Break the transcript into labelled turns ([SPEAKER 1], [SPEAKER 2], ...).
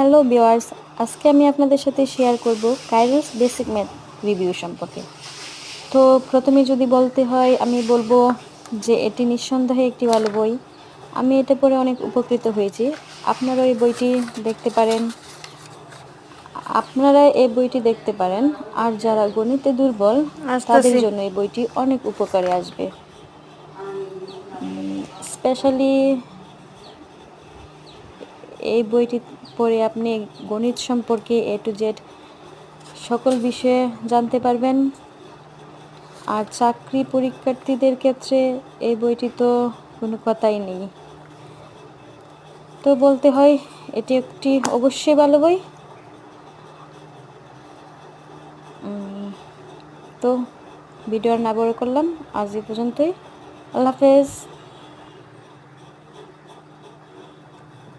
[SPEAKER 1] Hello viewers, আজকে আমি আপনাদের সাথে শেয়ার করব কাইরোস বেসিক ম্যাথ রিভিউ সম্পর্কে। তো প্রথমে যদি বলতে হয়, আমি বলবো যে এটি নিঃসন্দেহে একটি ভালো বই। আমি এটা পড়ে অনেক উপকৃত হয়েছি। আপনারা এই বইটি দেখতে পারেন আপনারা এই বইটি দেখতে পারেন। আর যারা গণিতে দুর্বল তাদের
[SPEAKER 2] আসতেছি।
[SPEAKER 1] জন্য এই বইটি অনেক উপকারে আসবে। স্পেশালি এই বইটি পড়ে আপনি গণিত সম্পর্কে এ টু জেড সকল বিষয়ে জানতে পারবেন। আর চাকরি পরীক্ষার্থীদের ক্ষেত্রে এই বইটি তো কোনো কথাই নেই। তো বলতে হয় এটি একটি অবশ্যই ভালো বই। তো ভিডিও আর না বড় করলাম, আজ এই পর্যন্তই। আল্লাহ হাফেজ।